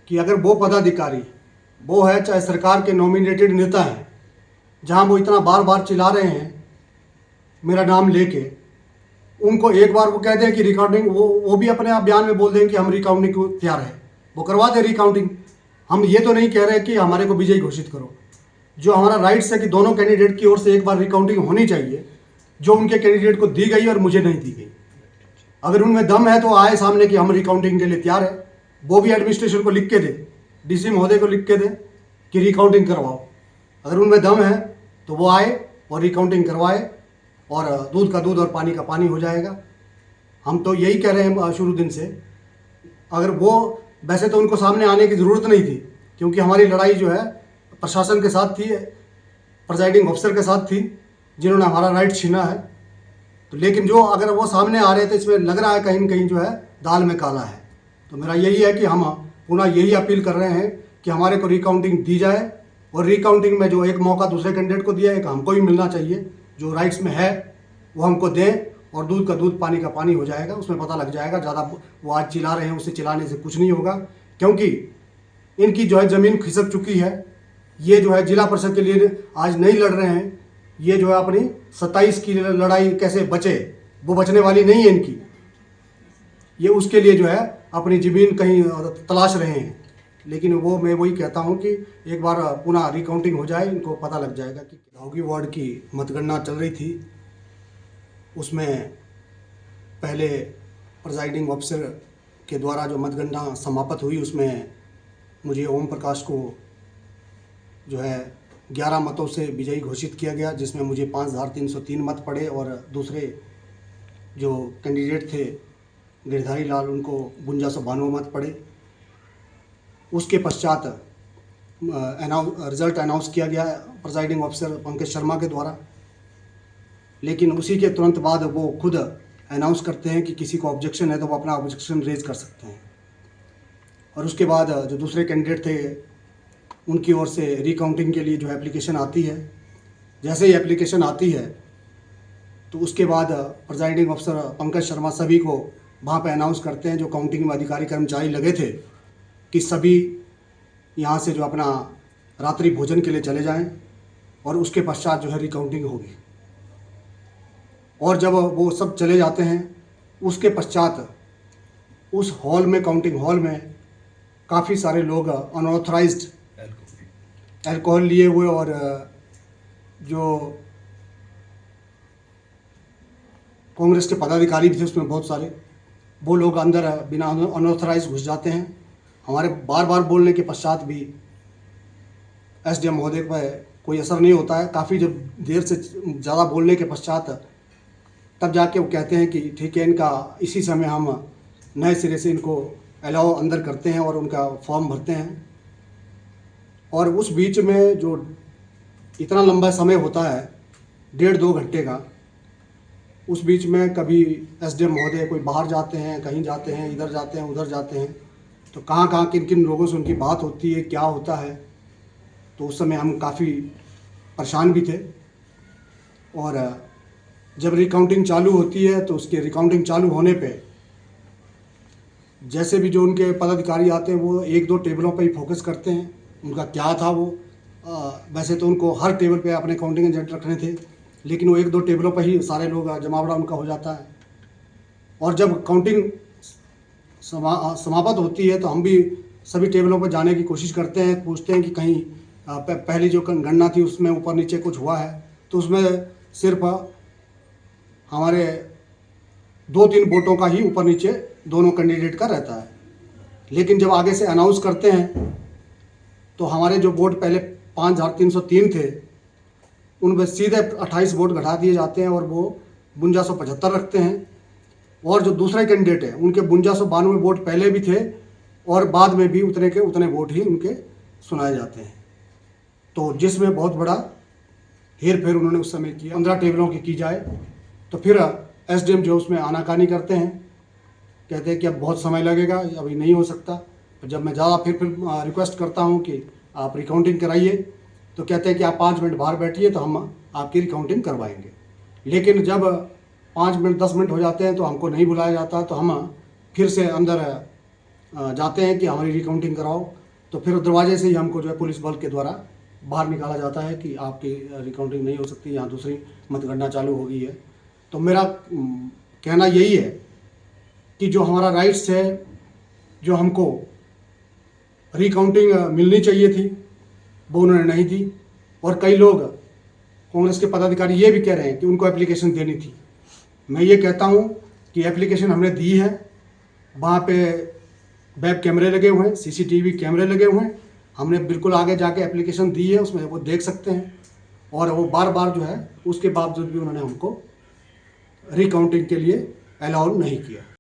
कि अगर वो पदाधिकारी वो है चाहे सरकार के नॉमिनेटेड नेता हैं, जहां वो इतना बार बार चिल्ला रहे हैं मेरा नाम लेके, उनको एक बार वो कह दें कि रिकाउंटिंग, वो भी अपने आप बयान में बोल दें कि हम रिकाउंटिंग को तैयार है, वो करवा दें रिकाउंटिंग। हम ये तो नहीं कह रहे कि हमारे को विजयी घोषित करो। जो हमारा राइट्स है कि दोनों कैंडिडेट की ओर से एक बार रिकाउंटिंग होनी चाहिए, जो उनके कैंडिडेट को दी गई और मुझे नहीं दी गई। अगर उनमें दम है तो आए सामने कि हम रिकाउंटिंग के लिए तैयार है, वो भी एडमिनिस्ट्रेशन को लिख के दे, डीसी महोदय को लिख के दे कि रिकाउंटिंग करवाओ। अगर उनमें दम है तो वो आए और रिकाउंटिंग करवाए और दूध का दूध और पानी का पानी हो जाएगा। हम तो यही कह रहे हैं शुरू दिन से। अगर वो, वैसे तो उनको सामने आने की ज़रूरत नहीं थी, क्योंकि हमारी लड़ाई जो है प्रशासन के साथ थी, प्रिजाइडिंग ऑफिसर के साथ थी, जिन्होंने हमारा राइट छीना है। तो लेकिन जो अगर वो सामने आ रहे थे, इसमें लग रहा है कहीं न कहीं जो है दाल में काला है। तो मेरा यही है कि हम पुनः यही अपील कर रहे हैं कि हमारे को रिकाउंटिंग दी जाए, और रिकाउंटिंग में जो एक मौका दूसरे कैंडिडेट को दिया है, एक हमको भी मिलना चाहिए। जो राइट्स में है वो हमको दें और दूध का दूध पानी का पानी हो जाएगा। उसमें पता लग जाएगा। ज़्यादा वो आज चिल्ला रहे हैं, उससे चिल्लाने से कुछ नहीं होगा, क्योंकि इनकी जो है ज़मीन खिसक चुकी है। ये जो है जिला परिषद के लिए आज नहीं लड़ रहे हैं, ये जो है अपनी 27 की लड़ाई कैसे बचे, वो बचने वाली नहीं है इनकी। ये उसके लिए जो है अपनी ज़मीन कहीं तलाश रहे हैं। लेकिन वो, मैं वही कहता हूं कि एक बार पुनः रिकाउंटिंग हो जाए, इनको पता लग जाएगा कि घाघी वार्ड की मतगणना चल रही थी। उसमें पहले प्रिजाइडिंग ऑफिसर के द्वारा जो मतगणना समाप्त हुई, उसमें मुझे ओम प्रकाश को जो है 11 मतों से विजयी घोषित किया गया, जिसमें मुझे 5303 मत पड़े और दूसरे जो कैंडिडेट थे गिरधारी लाल, उनको 5292 मत पड़े। उसके पश्चात रिजल्ट अनाउंस किया गया प्रिजाइडिंग ऑफिसर पंकज शर्मा के द्वारा, लेकिन उसी के तुरंत बाद वो खुद अनाउंस करते हैं कि किसी को ऑब्जेक्शन है तो वो अपना ऑब्जेक्शन रेज कर सकते हैं। और उसके बाद जो दूसरे कैंडिडेट थे उनकी ओर से रिकाउंटिंग के लिए जो एप्लीकेशन आती है, जैसे ही एप्लीकेशन आती है तो उसके बाद प्रिजाइडिंग ऑफिसर पंकज शर्मा सभी को वहाँ पे अनाउंस करते हैं, जो काउंटिंग में अधिकारी कर्मचारी लगे थे, कि सभी यहाँ से जो अपना रात्रि भोजन के लिए चले जाएं, और उसके पश्चात जो है रिकाउंटिंग होगी। और जब वो सब चले जाते हैं, उसके पश्चात उस हॉल में, काउंटिंग हॉल में काफ़ी सारे लोग अनऑथराइज्ड अल्कोहल लिए हुए और जो कांग्रेस के पदाधिकारी भी थे उसमें बहुत सारे, वो लोग अंदर बिना अनऑथराइज घुस जाते हैं। हमारे बार बार बोलने के पश्चात भी एसडीएम महोदय पर कोई असर नहीं होता है। काफ़ी जब देर से ज़्यादा बोलने के पश्चात तब जाके वो कहते हैं कि ठीक है, इनका इसी समय हम नए सिरे से इनको अलाउ अंदर करते हैं और उनका फॉर्म भरते हैं। और उस बीच में जो इतना लंबा समय होता है 1.5-2 घंटे का, उस बीच में कभी एसडीएम महोदय कोई बाहर जाते हैं, कहीं जाते हैं, इधर जाते हैं, उधर जाते हैं, तो कहाँ कहाँ किन किन लोगों से उनकी बात होती है, क्या होता है। तो उस समय हम काफ़ी परेशान भी थे। और जब रिकाउंटिंग चालू होती है तो उसके रिकाउंटिंग चालू होने पे जैसे भी जो उनके पदाधिकारी आते हैं वो 1-2 टेबलों पर ही फोकस करते हैं, उनका क्या था वो। वैसे तो उनको हर टेबल पे अपने काउंटिंग एजेंट रखने थे, लेकिन वो 1-2 टेबलों पर ही सारे लोग जमावड़ा उनका हो जाता है। और जब काउंटिंग समाप्त होती है तो हम भी सभी टेबलों पर जाने की कोशिश करते हैं, पूछते हैं कि कहीं पहली जो गणना थी उसमें ऊपर नीचे कुछ हुआ है। तो उसमें सिर्फ हमारे 2-3 वोटों का ही ऊपर नीचे दोनों कैंडिडेट का रहता है। लेकिन जब आगे से अनाउंस करते हैं तो हमारे जो वोट पहले 5303 थे, उनमें सीधे 28 वोट घटा दिए जाते हैं और वो 5275 रखते हैं। और जो दूसरे कैंडिडेट है उनके 5292 वोट पहले भी थे और बाद में भी उतने के उतने वोट ही उनके सुनाए जाते हैं। तो जिसमें बहुत बड़ा हेर फेर उन्होंने उस समय किया। 15 टेबलों की जाए तो फिर एसडीएम जो उसमें आनाकानी करते हैं, कहते हैं कि अब बहुत समय लगेगा, अभी नहीं हो सकता। तो जब मैं ज़्यादा फिर रिक्वेस्ट करता हूं कि आप रिकाउंटिंग कराइए, तो कहते हैं कि आप 5 मिनट बाहर बैठिए तो हम आपकी रिकाउंटिंग करवाएंगे। लेकिन जब 5 मिनट 10 मिनट हो जाते हैं तो हमको नहीं बुलाया जाता, तो हम फिर से अंदर जाते हैं कि हमारी रिकाउंटिंग कराओ, तो फिर दरवाजे से ही हमको जो है पुलिस बल के द्वारा बाहर निकाला जाता है कि आपकी रिकाउंटिंग नहीं हो सकती, यहाँ दूसरी मतगणना चालू हो गई है। तो मेरा कहना यही है कि जो हमारा राइट्स है, जो हमको रिकाउंटिंग मिलनी चाहिए थी, वो उन्होंने नहीं दी। और कई लोग कांग्रेस के पदाधिकारी ये भी कह रहे हैं कि उनको एप्लीकेशन देनी थी। मैं ये कहता हूँ कि एप्लीकेशन हमने दी है, वहाँ पे वेब कैमरे लगे हुए हैं, सीसीटीवी कैमरे लगे हुए हैं, हमने बिल्कुल आगे जाके एप्लीकेशन दी है, उसमें वो देख सकते हैं। और वो बार बार जो है उसके बावजूद भी उन्होंने हमको रिकाउंटिंग के लिए अलाउ नहीं किया।